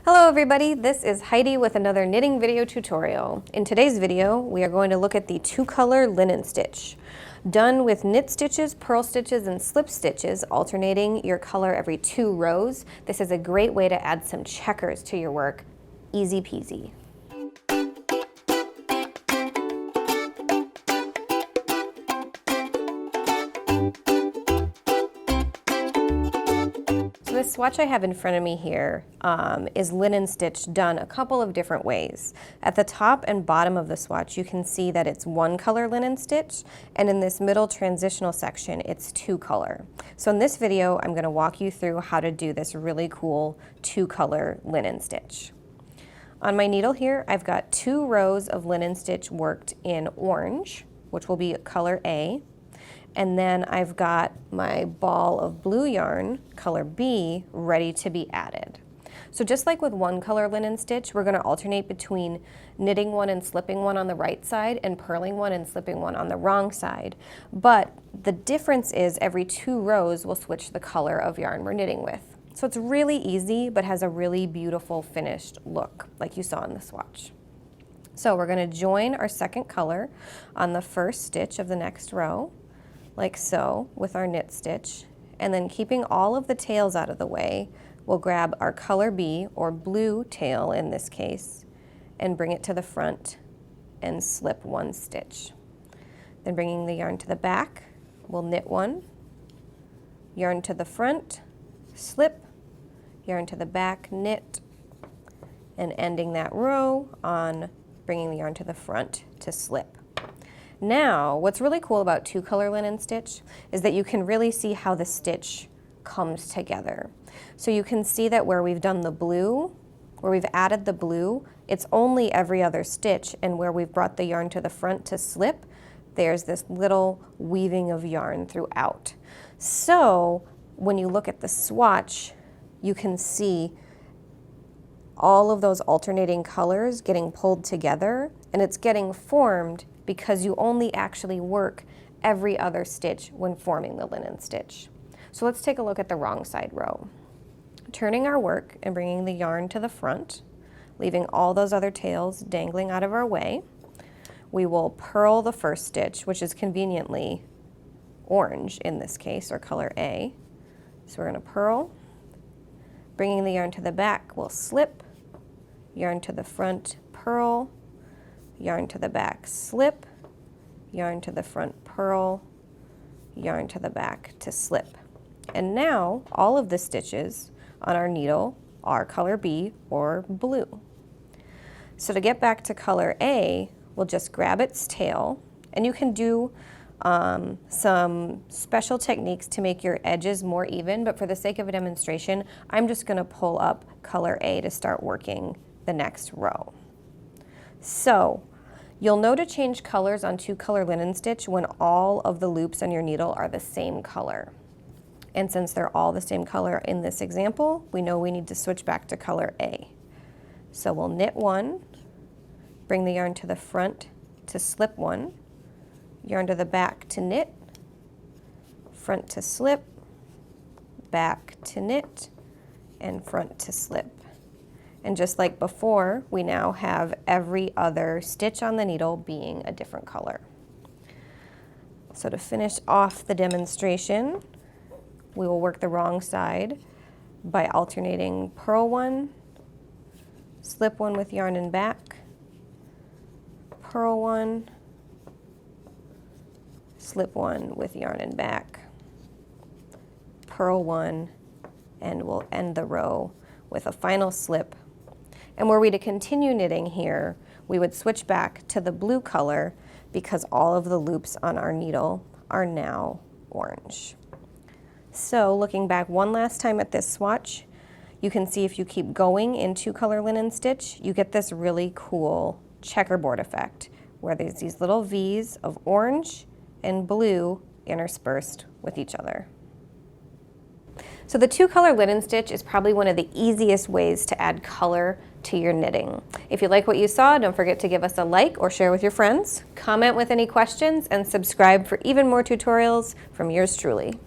Hello everybody, this is Heidi with another knitting video tutorial. In today's video, we are going to look at the two-color linen stitch. Done with knit stitches, purl stitches, and slip stitches, alternating your color every 2 rows, this is a great way to add some checkers to your work. Easy peasy. This swatch I have in front of me here is linen stitch done a couple of different ways. At the top and bottom of the swatch you can see that it's 1-color linen stitch, and in this middle transitional section it's 2-color. So in this video I'm going to walk you through how to do this really cool 2-color linen stitch. On my needle here I've got 2 rows of linen stitch worked in orange, which will be color A. And then I've got my ball of blue yarn, color B, ready to be added. So just like with 1-color linen stitch, we're going to alternate between knitting one and slipping one on the right side and purling one and slipping one on the wrong side. But the difference is every 2 rows we'll switch the color of yarn we're knitting with. So it's really easy, but has a really beautiful finished look, like you saw in the swatch. So we're going to join our second color on the first stitch of the next row, like so, with our knit stitch, and then keeping all of the tails out of the way, we'll grab our color B, or blue tail in this case, and bring it to the front and slip 1 stitch. Then bringing the yarn to the back, we'll knit 1, yarn to the front, slip, yarn to the back, knit, and ending that row on bringing the yarn to the front to slip. Now, what's really cool about 2-color linen stitch is that you can really see how the stitch comes together. So you can see that where we've done the blue, where we've added the blue, it's only every other stitch, and where we've brought the yarn to the front to slip, there's this little weaving of yarn throughout. So when you look at the swatch, you can see all of those alternating colors getting pulled together, and it's getting formed because you only actually work every other stitch when forming the linen stitch. So let's take a look at the wrong side row. Turning our work and bringing the yarn to the front, leaving all those other tails dangling out of our way, we will purl the first stitch, which is conveniently orange in this case, or color A. So we're going to purl, bringing the yarn to the back, we'll slip, yarn to the front, purl, yarn to the back, slip, yarn to the front, purl, yarn to the back to slip. And now all of the stitches on our needle are color B, or blue. So to get back to color A, we'll just grab its tail, and you can do some special techniques to make your edges more even, but for the sake of a demonstration, I'm just going to pull up color A to start working the next row. So you'll know to change colors on 2-color linen stitch when all of the loops on your needle are the same color. And since they're all the same color in this example, we know we need to switch back to color A. So we'll knit 1, bring the yarn to the front to slip 1, yarn to the back to knit, front to slip, back to knit, and front to slip. And just like before, we now have every other stitch on the needle being a different color. So to finish off the demonstration, we will work the wrong side by alternating purl 1, slip 1 with yarn and back, purl 1, slip 1 with yarn and back, purl 1, and we'll end the row with a final slip. And were we to continue knitting here, we would switch back to the blue color because all of the loops on our needle are now orange. So looking back one last time at this swatch, you can see if you keep going in 2-color linen stitch, you get this really cool checkerboard effect where there's these little V's of orange and blue interspersed with each other. So the 2-color linen stitch is probably one of the easiest ways to add color to your knitting. If you like what you saw, don't forget to give us a like or share with your friends, comment with any questions, and subscribe for even more tutorials from yours truly.